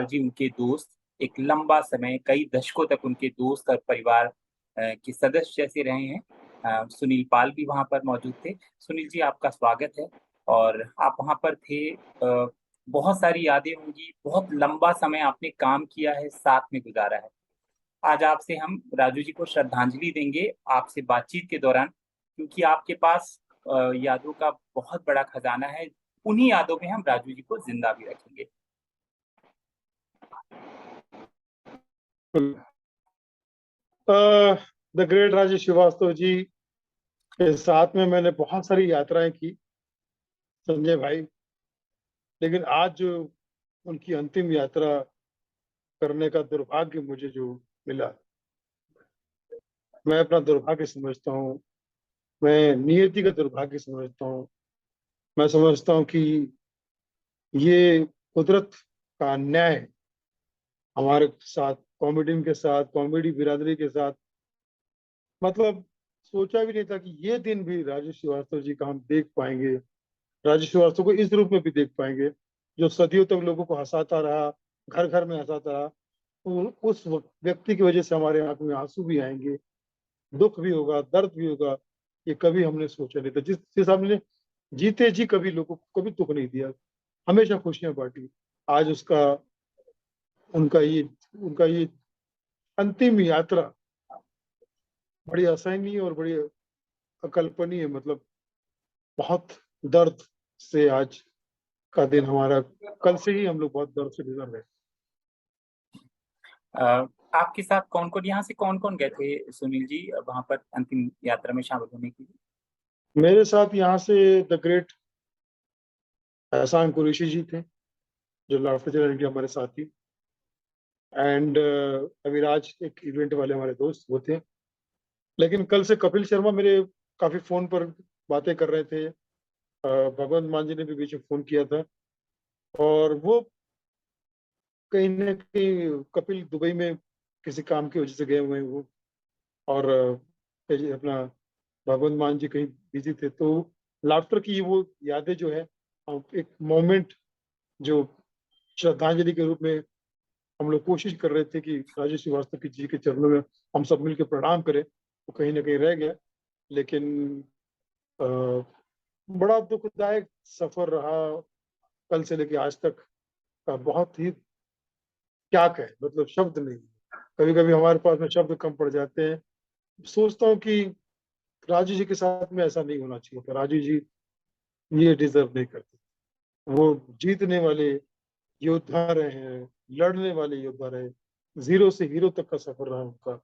जी उनके दोस्त, एक लंबा समय कई दशकों तक उनके दोस्त और परिवार के सदस्य जैसे रहे हैं। सुनील पाल भी वहां पर मौजूद थे। सुनील जी, आपका स्वागत है। और आप वहां पर थे। बहुत सारी यादें होंगी, बहुत लंबा समय आपने काम किया है, साथ में गुजारा है। आज आपसे हम राजू जी को श्रद्धांजलि देंगे आपसे बातचीत के दौरान, क्योंकि आपके पास यादों का बहुत बड़ा खजाना है। उन्हीं यादों में हम राजू जी को जिंदा भी रखेंगे। द ग्रेट राजेश श्रीवास्तव जी के साथ में मैंने बहुत सारी यात्राएं की, संजय भाई। लेकिन आज जो उनकी अंतिम यात्रा करने का दुर्भाग्य मुझे जो मिला, मैं अपना दुर्भाग्य समझता हूँ। मैं नियति का दुर्भाग्य समझता हूँ। मैं समझता हूँ कि ये कुदरत का अन्याय है हमारे साथ, कॉमेडी के साथ, कॉमेडी बिरादरी के साथ। मतलब सोचा भी नहीं था कि ये दिन भी राजेश श्रीवास्तव जी का हम देख पाएंगे, राजेश श्रीवास्तव को इस रूप में भी देख पाएंगे, जो सदियों तक लोगों को हंसाता रहा, घर घर में हंसाता रहा। उस व्यक्ति की वजह से हमारे आंख में आंसू भी आएंगे, दुख भी होगा, दर्द भी होगा। ये कभी हमने सोचा नहीं था। जिस हिसाब ने जीते जी कभी लोगों को कभी दुख नहीं दिया, हमेशा खुशियां बांटी। आज उनका ये उनका ये अंतिम यात्रा बड़ी असहनीय और बड़ी अकल्पनीय, मतलब बहुत दर्द से आज का दिन हमारा, कल से ही हम लोग बहुत दर्द से गुजर रहे हैं। अ, आपके साथ कौन कौन, यहाँ से कौन कौन गए थे सुनील जी वहां पर अंतिम यात्रा में शामिल होने के लिए? मेरे साथ यहाँ से द ग्रेट एहसान कुरैशी जी थे, जो लाफ्टर चैनल के हमारे साथी। एंड अविराज, एक इवेंट वाले हमारे दोस्त वो थे। लेकिन कल से कपिल शर्मा मेरे काफी फोन पर बातें कर रहे थे। भगवंत मान जी ने भी बीच में फोन किया था। और वो कहीं ना कहीं कपिल दुबई में किसी काम की वजह से गए हुए हैं वो। और अपना भगवंत मान जी कहीं बिजी थे। तो लाफ्टर की वो यादें जो है, एक मोमेंट जो श्रद्धांजलि के रूप में हम लोग कोशिश कर रहे थे कि राजेश श्रीवास्तव की जी के चरणों में हम सब मिलकर प्रणाम करें, वो कहीं ना कहीं रह गया। लेकिन अ, बड़ा दुखदायक सफर रहा, कल से लेके आज तक का। बहुत ही, क्या कहें, मतलब शब्द नहीं। कभी कभी हमारे पास में शब्द कम पड़ जाते हैं। सोचता हूँ कि राजू जी के साथ में ऐसा नहीं होना चाहिए था। राजू जी ये डिजर्व नहीं करते। वो जीतने वाले योद्धा रहे हैं, लड़ने वाले योद्धा रहे। जीरो से हीरो तक का सफर रहा उनका।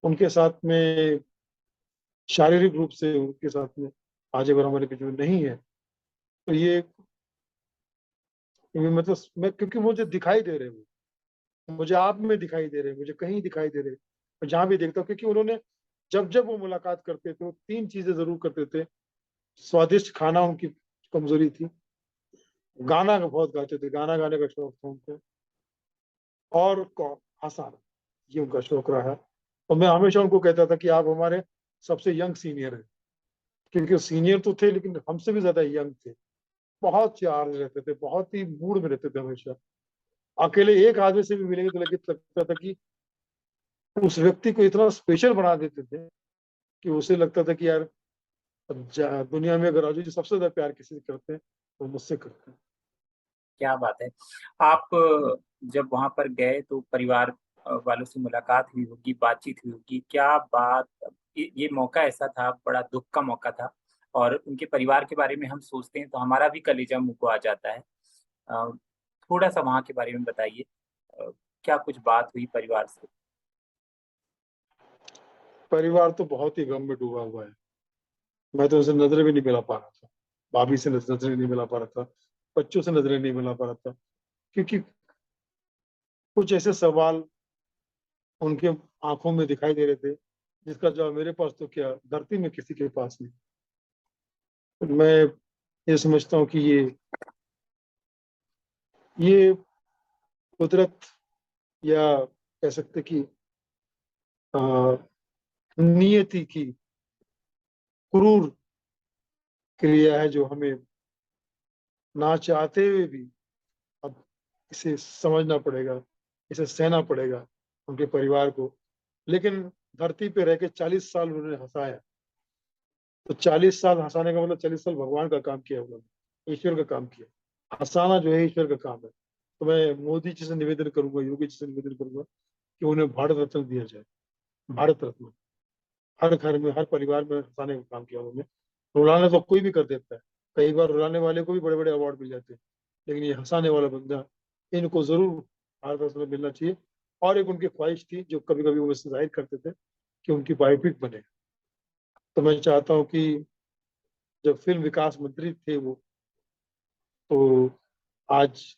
उनके साथ में शारीरिक रूप से उनके साथ में आज अगर हमारे बीच में नहीं है, तो ये मतलब मैं, क्योंकि मुझे दिखाई दे रहे हैं वो, मुझे आप में दिखाई दे रहे हैं, मुझे कहीं दिखाई दे रहे हैं। मैं जहां भी देखता हूँ, क्योंकि उन्होंने जब जब वो मुलाकात करते थे वो तीन चीजें जरूर करते थे। स्वादिष्ट खाना उनकी कमजोरी थी, गाना बहुत गाते थे, गाना गाने का शौक था उनको, और हंसाना, ये उनका शौक रहा है। और मैं हमेशा उनको कहता था कि आप हमारे सबसे यंग सीनियर हैं, क्योंकि सीनियर तो थे लेकिन हमसे भी ज्यादा यंग थे। बहुत चार्ज रहते थे, बहुत ही मूड में रहते थे हमेशा। अकेले एक आदमी से भी मिलेंगे तो लगता था कि उस व्यक्ति को इतना स्पेशल बना देते थे कि उसे लगता था कि यार, दुनिया में अगर राजू जी सबसे ज्यादा प्यार किसी से करते हैं तो मुझसे करते हैं। क्या बात है। आप जब वहां पर गए तो परिवार वालों से मुलाकात हुई होगी, बातचीत हुई होगी, क्या बात। ये मौका ऐसा था, बड़ा दुख का मौका था। और उनके परिवार के बारे में हम सोचते हैं तो हमारा भी कलेजा मुंह को आ जाता है। अ, थोड़ा सा वहां के बारे में बताइए। अ, क्या कुछ बात हुई परिवार से? परिवार तो बहुत ही गम में डूबा हुआ है। मैं तो उनसे नजरें भी नहीं मिला पा रहा था। भाभी से नजरें नहीं मिला पा रहा था, बच्चों से नजरें नहीं मिला पा रहा था, क्योंकि कुछ ऐसे सवाल उनके आंखों में दिखाई दे रहे थे जिसका जवाब मेरे पास तो क्या, धरती में किसी के पास नहीं। मैं ये समझता हूँ कि ये कुदरत, या कह सकते कि अ, नियति की क्रूर क्रिया है, जो हमें ना चाहते हुए भी अब इसे समझना पड़ेगा, इसे सहना पड़ेगा उनके परिवार को। लेकिन धरती पे रह के 40 साल उन्होंने हंसाया, तो 40 साल हंसाने का मतलब 40 साल भगवान का काम किया उन्होंने, ईश्वर का काम किया। हंसाना जो है ईश्वर का काम है। तो मैं मोदी जी से निवेदन करूंगा, योगी जी से निवेदन करूंगा कि उन्हें भारत रत्न दिया जाए। भारत रत्न हर घर में, हर परिवार में हंसाने का काम किया उन्होंने। रुलाना तो कोई भी कर देता है, कई बार रुलाने वाले को भी बड़े बड़े अवार्ड मिल जाते हैं, लेकिन ये हंसाने वाला बंदा, इनको जरूर भारत रत्न मिलना चाहिए। और एक उनकी ख्वाहिश थी जो कभी कभी वो मुझसे जाहिर करते थे कि उनकी बायोपिक बने। तो मैं चाहता हूँ कि जब फिल्म विकास मंत्री थे वो, तो आज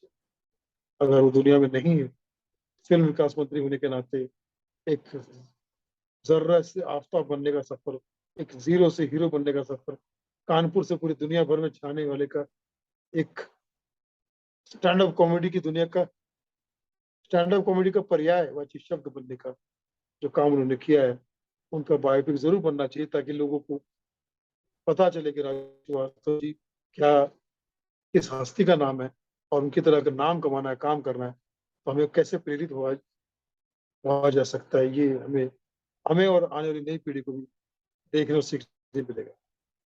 अगर वो दुनिया में नहीं है, फिल्म विकास मंत्री होने के नाते एक जर्रा से आफताब बनने का सफर, एक जीरो से हीरो बनने का सफर, कानपुर से पूरी दुनिया भर में छाने वाले का एक स्टैंड अप कॉमेडी की दुनिया का, स्टैंड अप कॉमेडी का पर्याय वाची शब्द बनने का जो काम उन्होंने किया है, उनका बायोपिक जरूर बनना चाहिए, ताकि लोगों को पता चले कि राजू श्रीवास्तव जी क्या, किस हस्ती का नाम है, और उनकी तरह अगर नाम कमाना है, काम करना है, तो हमें कैसे प्रेरित हुआ जा सकता है। ये हमें हमें और आने वाली नई पीढ़ी को भी देखने और सीखने मिलेगा।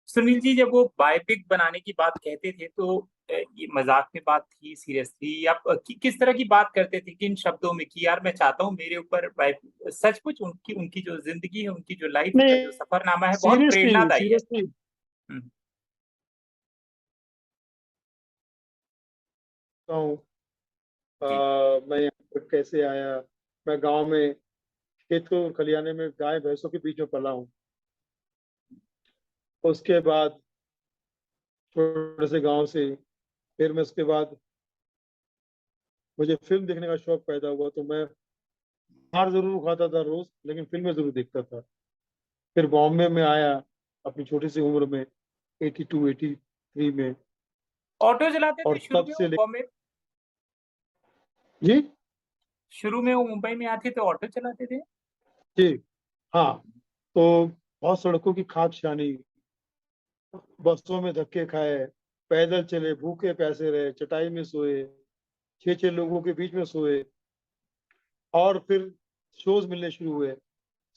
सुनील जी, जब वो बायोपिक बनाने की बात कहते थे तो ये मजाक में बात थी, सीरियस थी, आप किस तरह की बात करते थे, किन शब्दों में कि यार मैं चाहता हूँ मेरे ऊपर सचमुच उनकी उनकी जो जिंदगी है, उनकी जो लाइफ का नहीं, जो सफरनामा है, बहुत सीरियसली प्रेरणादायी है। सीरियसली हम्म। हूँ। जी। मैं यहाँ पर कैसे आया, मैं गांव में खेत को खलियाने में गाय भैंसों के बीच में पला हूँ। उसके बाद छोटे से गांव से फिर मैं उसके बाद मुझे फिल्म देखने का शौक पैदा हुआ, तो मैं बाहर जरूर खाता था रोज, लेकिन फिल्में जरूर देखता था। फिर बॉम्बे में आया अपनी छोटी सी उम्र में, 82 83 में। ऑटो चलाते थे और शुरू तब में से वो बॉम्बे? जी शुरू में वो मुंबई में आते तो ऑटो चलाते थे? जी हाँ। तो बहुत सड़कों की खाक छानी, बसों में धक्के खाए, पैदल चले, भूखे प्यासे रहे, चटाई में सोए, छह छह लोगों के बीच में सोए। और फिर शोज मिलने शुरू हुए,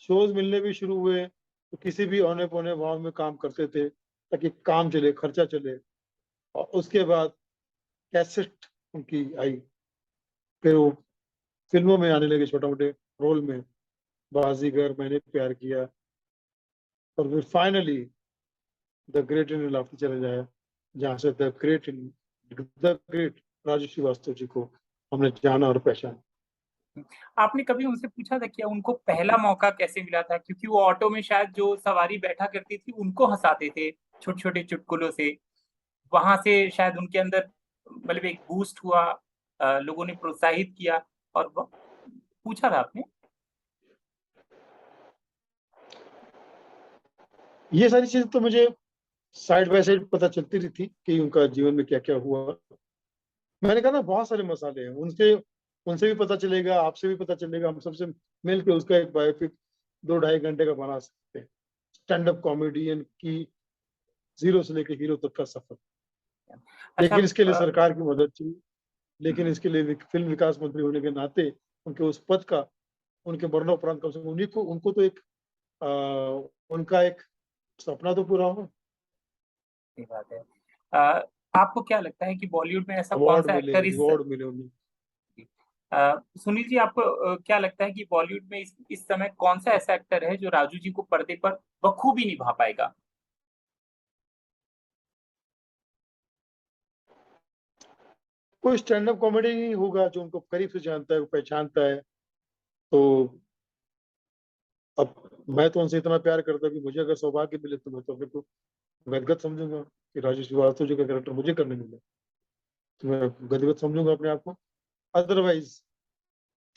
शोज मिलने भी शुरू हुए, तो किसी भी औने पौने भाव में काम करते थे ताकि काम चले, खर्चा चले। और उसके बाद कैसेट उनकी आई, फिर वो फिल्मों में आने लगे छोटे मोटे रोल में, बाजीगर, मैंने प्यार किया। और फिर finally the great Indian laughter चले जाए, जहाँ से द ग्रेट राजू श्रीवास्तव जी को हमने जाना और पहचाना। आपने कभी उनसे पूछा था क्या उनको पहला मौका कैसे मिला था? क्योंकि वो ऑटो में शायद जो सवारी बैठा करती थी उनको हंसाते थे छोटे छोटे चुटकुलों से, वहां से शायद उनके अंदर मतलब एक बूस्ट हुआ, लोगों ने प्रोत्साहित किया, और पूछा था आपने? ये सारी चीजें तो मुझे साइड बाय साइड पता चलती रही थी कि उनका जीवन में क्या क्या हुआ। मैंने कहा ना, बहुत सारे मसाले हैं उनसे, उनसे भी पता चलेगा, आपसे भी पता चलेगा, हम सबसे मिल के उसका एक बायोपिक 2 ढाई घंटे का बना सकते हैं। स्टैंड अप कॉमेडियन की जीरो से लेके हीरो तक का सफर। अच्छा। लेकिन इसके लिए सरकार की मदद चाहिए, लेकिन हम्म, इसके लिए फिल्म विकास मंत्री होने के नाते उनके उस पद का, उनके मरणोपरांत कम से कम उन्हीं को, उनको तो एक आ, उनका एक सपना तो पूरा हो, सही बात है। आपको क्या लगता है कि बॉलीवुड में ऐसा कौन अवार्ड सा मिले, एक्टर इस रिवॉर्ड मिले उन्हें। सुनील जी, आपको क्या लगता है कि बॉलीवुड में इस समय कौन सा ऐसा एक्टर है जो राजू जी को पर्दे पर बखूबी निभा पाएगा? कोई स्टैंड अप कॉमेडी ही होगा जो उनको करीब से जानता है, पहचानता है। तो अब मैं तो उनसे इतना प्यार करता हूँ कि मुझे अगर सौभाग्य मिले तो मैं तो अपने को गदगद समझूंगा कि राजेश श्रीवास्तव जी का कैरेक्टर मुझे करने मिले, तो मैं गदगद समझूंगा अपने आप को। अदरवाइज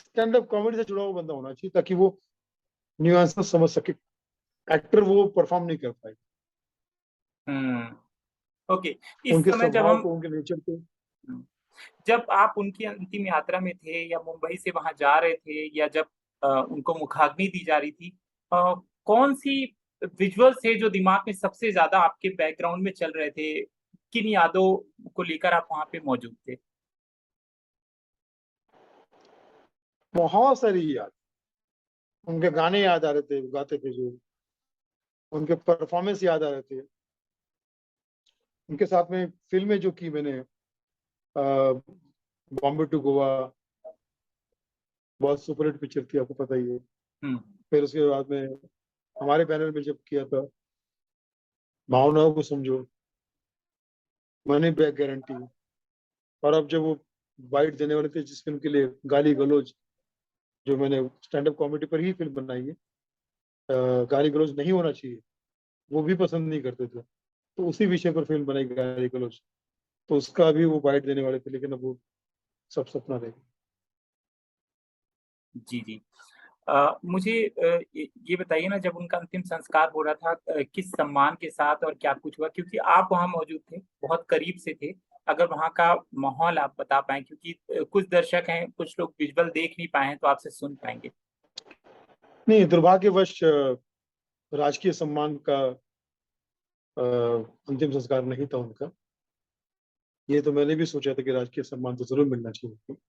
स्टैंड अप कॉमेडी से जुड़ा हुआ बंदा होना चाहिए, ताकि वो न्यूआंस समझ सके। एक्टर वो परफॉर्म नहीं कर पाए, हम्म। ओके। इस उनके समय जब स्वभाव हम को, उनके नेचर को। जब आप उनकी अंतिम यात्रा में थे या मुंबई से वहां जा रहे थे, या जब उनको मुखाग्नि दी जा रही थी, कौन सी विजुअल थे जो दिमाग में सबसे ज्यादा आपके बैकग्राउंड में चल रहे थे? किन यादों को लेकर आप वहां पे मौजूद थे? बहुत सारी याद, उनके गाने याद आ रहे थे, गाते थे जो, उनके परफॉर्मेंस याद आ रहे थे। उनके साथ में फिल्में जो की मैंने, बॉम्बे टू गोवा बहुत सुपरहिट पिक्चर थी, आपको पता ही है। हम्म। फिर उसके बाद में हमारे बैनर में जब किया था भावनाओं को समझो, मनी बैक गारंटी, और अब जब वो बाइट देने वाले थे जिस फिल्म के लिए गाली गलौज, जो मैंने स्टैंड अप कॉमेडी पर ही फिल्म बनाई है, गाली गलौज नहीं होना चाहिए, वो भी पसंद नहीं करते थे, तो उसी विषय पर फिल्म बनाई गाली गलौज, तो उसका भी वो बाइट देने वाले थे, लेकिन अब वो सब सपना रह गया। जी जी। मुझे ये बताइए ना, जब उनका अंतिम संस्कार हो रहा था, किस सम्मान के साथ और क्या कुछ हुआ, क्योंकि आप वहां मौजूद थे, बहुत करीब से थे। अगर वहां का माहौल आप बता पाएं, क्योंकि कुछ दर्शक हैं, कुछ लोग विजुअल देख नहीं पाए हैं, तो आपसे सुन पाएंगे। नहीं, दुर्भाग्यवश राजकीय सम्मान का अंतिम संस्कार नहीं था उनका। ये तो मैंने भी सोचा था कि राजकीय सम्मान तो जरूर मिलना चाहिए उनको,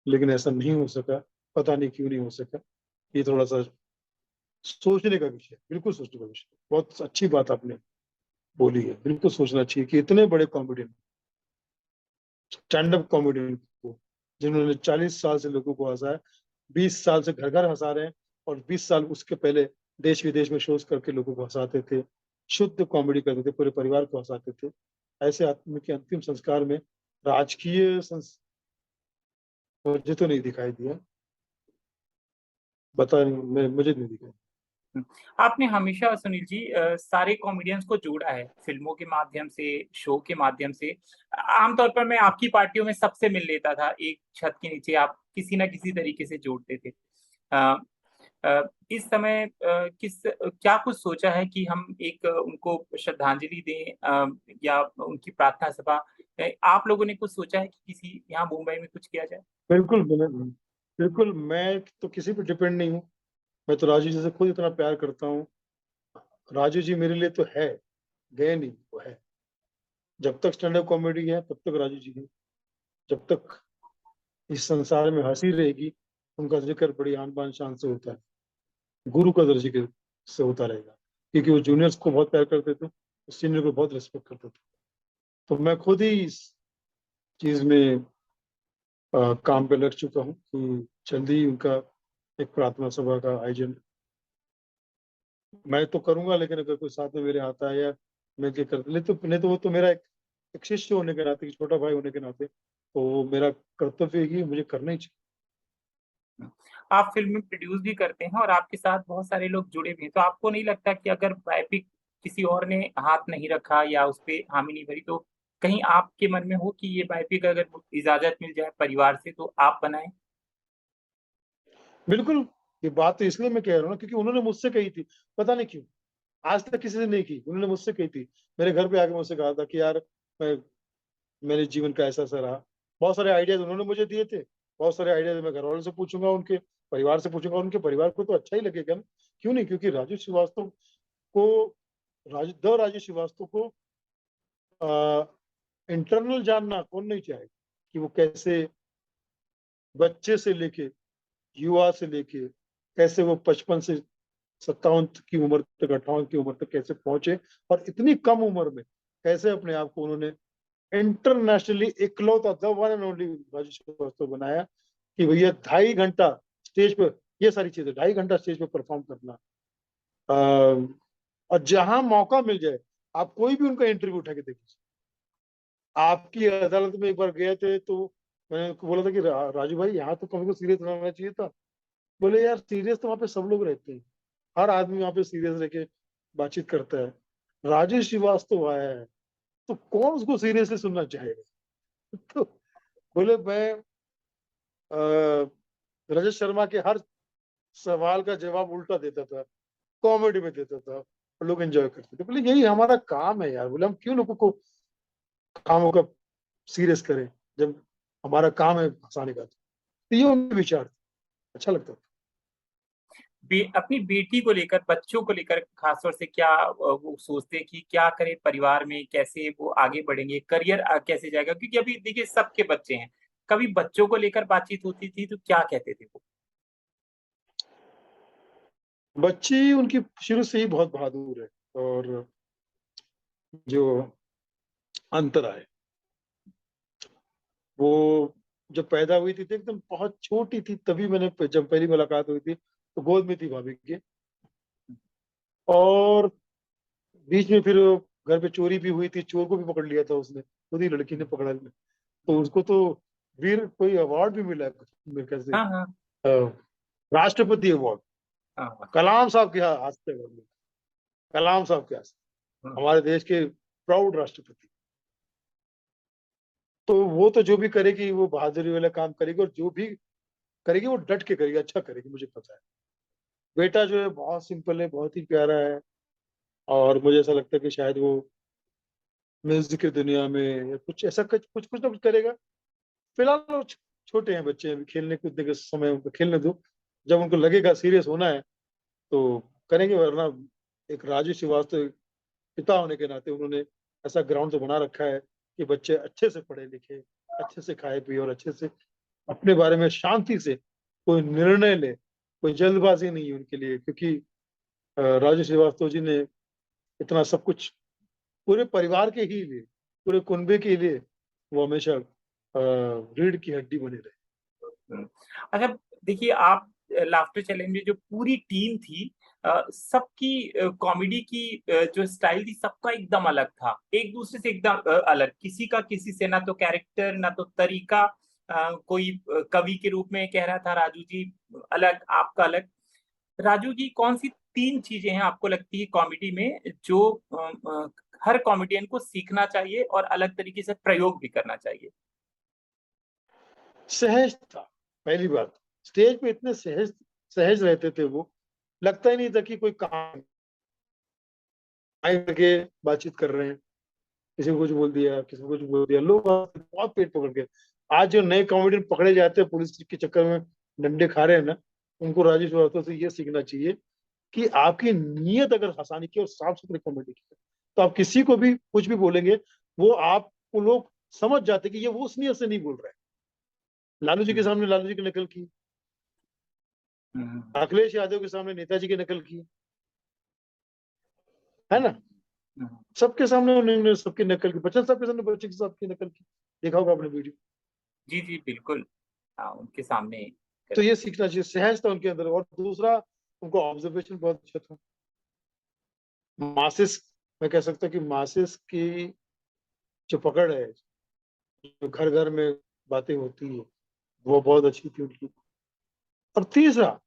लेकिन ऐसा नहीं हो सका। पता नहीं क्यों नहीं हो सका। ये थोड़ा सा सोचने का विषय, बिल्कुल सोचने का विषय। बहुत अच्छी बात आपने बोली है, बिल्कुल सोचना चाहिए कि इतने बड़े कॉमेडियन, स्टैंड अप कॉमेडियन को, जिन्होंने 40 साल से लोगों को हंसाया, 20 साल से घर घर हंसा रहे हैं, और 20 साल उसके पहले देश विदेश में शोज करके लोगों को हंसाते थे, शुद्ध कॉमेडी करते थे, पूरे परिवार को हंसाते थे। ऐसे आदमी के अंतिम संस्कार में राजकीय मुझे तो नहीं दिखाई दिया। बता नहीं, मुझे नहीं दिखाई। आपने हमेशा सुनील जी सारे कॉमेडियंस को जोड़ा है, फिल्मों के माध्यम से, शो के माध्यम से। आमतौर पर मैं आपकी पार्टियों में सबसे मिल लेता था, एक छत के नीचे आप किसी ना किसी तरीके से जोड़ते थे। अ, इस समय क्या कुछ सोचा है कि हम एक उनको श्रद्धांजलि दें, या उनकी प्रार्थना सभा, आप लोगों ने कुछ सोचा है कि किसी यहाँ मुंबई में कुछ किया जाए? बिल्कुल बिल्कुल, मैं तो किसी पे डिपेंड नहीं हूँ। मैं तो राजू जी से खुद इतना प्यार करता हूँ। राजू जी मेरे लिए तो है, गए नहीं, वो है। जब तक स्टैंड अप कॉमेडी है तब तक राजू जी है। जब तक इस संसार में हंसी रहेगी, उनका जिक्र बड़ी आन बान शान से होता है, गुरु का दर्जे के से होता रहेगा, क्योंकि वो जूनियर्स को बहुत प्यार करते थे, सीनियर को बहुत रिस्पेक्ट करते थे। तो मैं खुद ही इस चीज में काम पे लग चुका हूँ कि जल्दी ही उनका एक प्रार्थना सभा का आयोजन मैं तो करूंगा, लेकिन अगर कोई साथ में मेरे आता है, या मैं क्या कर नहीं तो वो तो मेरा एक शिष्य होने के नाते, एक छोटा भाई होने के नाते, तो वो मेरा कर्तव्य है कि मुझे करना ही चाहिए। आप फिल्म प्रोड्यूस भी करते हैं और आपके साथ बहुत सारे लोग जुड़े भी हैं, तो आपको नहीं लगता कि अगर बायोपिक किसी और ने हाथ नहीं रखा या उस पे हामी नहीं भरी, तो कहीं आपके मन में हो कि ये बायोपिक अगर इजाजत मिल जाए परिवार से तो आप बनाएं? बिल्कुल, ये बात तो इसलिए मैं कह रहा हूँ ना, क्योंकि उन्होंने मुझसे कही थी। पता नहीं क्यों आज तक किसी ने नहीं की, उन्होंने मुझसे कही थी। मेरे घर पे आके मुझसे कहा था कि यार, मैं मेरे जीवन का ऐसा ऐसा रहा। बहुत सारे आइडियाज उन्होंने मुझे दिए थे, बहुत सारे आइडियाज मैं घर वालों से पूछूंगा, उनके परिवार से पूछूंगा, उनके परिवार को तो अच्छा ही लगेगा ना। क्यों नहीं, क्योंकि राजू श्रीवास्तव को, राजू श्रीवास्तव को इंटरनल जानना कौन नहीं चाहेगा, कि वो कैसे बच्चे से लेके, युवा से लेके, कैसे वो 55 से 57 की उम्र तक, 58 की उम्र तक कैसे पहुंचे, और इतनी कम उम्र में कैसे अपने आप को उन्होंने इंटरनेशनली इकलौता the one and only Raju Srivastava बनाया, कि भैया 2.5 घंटा स्टेज पे, ये सारी चीजें 2.5 घंटा स्टेज पे परफॉर्म करना, और जहां मौका मिल जाए आप कोई भी उनका इंटरव्यू उठा के देखिए। आपकी अदालत में एक बार गए थे, तो मैंने उनको बोला था कि राजू भाई, यहाँ तो कभी को सीरियस रहना चाहिए था। बोले यार, सीरियस तो वहाँ पे सब लोग रहते हैं, हर आदमी वहाँ पे सीरियस रह के बातचीत करता है। राजेश श्रीवास्तव आया है, तो कौन उसको सीरियसली सुनना चाहेगा। तो बोले, मैं रजत शर्मा के हर सवाल का जवाब उल्टा देता था, कॉमेडी में देता था, और लोग एंजॉय करते थे। बोले यही हमारा काम है यार। बोले हम क्यों लोगों को कामों का सीरियस करें, जब हमारा काम है हंसाने का। तो ये उनके विचार थे, अच्छा लगता था। अपनी बेटी को लेकर, बच्चों को लेकर खासतौर से क्या वो सोचते हैं कि क्या करें परिवार में, कैसे वो आगे बढ़ेंगे, करियर कैसे जाएगा? क्योंकि अभी देखिए सबके बच्चे हैं, कभी बच्चों को लेकर बातचीत होती थी तो क्या कहते थे वो? बच्ची उनकी शुरू से ही बहुत बहादुर है, और जो अंतर आए, वो जब पैदा हुई थी तो एकदम बहुत छोटी थी, तभी मैंने जब पहली मुलाकात हुई थी तो गोद में थी भाभी के। और बीच में फिर घर पे चोरी भी हुई थी, चोर को भी पकड़ लिया था उसने, खुद ही लड़की ने पकड़ा लिया। तो उसको तो वीर कोई अवार्ड भी मिला है कुछ मेरे ख्याल से, हाँ हाँ राष्ट्रपति अवार्ड, हाँ कलाम साहब के हाथ से award मिला। कलाम साहब के हाथ से, हाँ हमारे देश के प्राउड राष्ट्रपति। तो वो तो जो भी करेगी वो बहादुरी वाला काम करेगी, और जो भी करेगी वो डट के करेगी, अच्छा करेगी, मुझे पता है। बेटा जो है बहुत सिंपल है, बहुत ही प्यारा है, और मुझे ऐसा लगता है कि शायद वो म्यूजिक की दुनिया में या कुछ ऐसा कुछ ना कुछ करेगा। फिलहाल वो छोटे हैं बच्चे, अभी खेलने कूदने के समय उनको खेलने दो, जब उनको लगेगा सीरियस होना है तो करेंगे, वरना एक राजू श्रीवास्तव पिता होने के नाते उन्होंने ऐसा ग्राउंड तो बना रखा है कि बच्चे अच्छे से पढ़े लिखे, अच्छे से खाए पिए, और अच्छे से अपने बारे में शांति से कोई निर्णय ले। कोई जल्दबाजी नहीं है उनके लिए, क्योंकि राजू श्रीवास्तव जी ने इतना सब कुछ पूरे परिवार के ही लिए, पूरे कुनबे के लिए वो हमेशा रीढ़ की हड्डी बने रहे। हम्म। अच्छा, देखिए आप लाफ्टर चैलेंज में जो पूरी टीम थी, सबकी कॉमेडी की जो स्टाइल थी सबका एकदम अलग था, एक दूसरे से एकदम अलग, किसी का किसी से ना तो कैरेक्टर ना तो तरीका। कोई कवि के रूप में कह रहा था राजू जी अलग, आपका अलग। राजू जी, कौन सी तीन चीजें हैं आपको लगती है कॉमेडी में जो हर कॉमेडियन को सीखना चाहिए और अलग तरीके से प्रयोग भी करना चाहिए? सहज था, पहली बात। स्टेज पे इतने सहज सहज रहते थे वो, लगता ही नहीं था कि कोई काम आए करके बातचीत कर रहे हैं। किसी को कुछ बोल दिया, किसी को कुछ बोल दिया, लोग बहुत पेट पकड़ के। आज जो नए कॉमेडियन पकड़े जाते हैं पुलिस के चक्कर में, डंडे खा रहे हैं ना, उनको राजेश श्रीवास्तव से ये सीखना चाहिए कि आपकी नीयत अगर हंसाने की और साफ सुथरी कॉमेडी की है, तो आप किसी को भी कुछ भी बोलेंगे, वो आपको लोग समझ जाते कि ये वो उस नीयत से नहीं बोल रहे हैं। लालू जी के हम्म, सामने लालू जी की नकल की, हम्म, अखिलेश यादव के सामने नेताजी की नकल की, है ना। हम्म। सबके सामने उन्होंने सबकी नकल की, बच्चन साहब के सामने बच्चे की सबकी नकल की, देखा होगा आपने वीडियो। जी जी बिल्कुल। हाँ, उनके सामने तो करें। ये सीखना चाहिए, सहज था उनके अंदर। और दूसरा, उनको ऑब्जर्वेशन बहुत अच्छा था। मासिस, मैं कह सकता हूँ कि मासिस की जो पकड़ है, जो घर घर में बातें होती है, वो बहुत अच्छी थी उनकी। और तीसरा,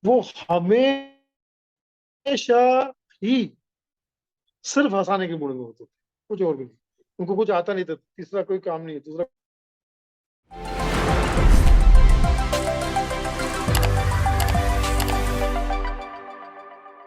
वो हमेशा ही सिर्फ हंसाने के मूड में होते थे, कुछ और भी नहीं। उनको कुछ आता नहीं था, तीसरा कोई काम नहीं है, दूसरा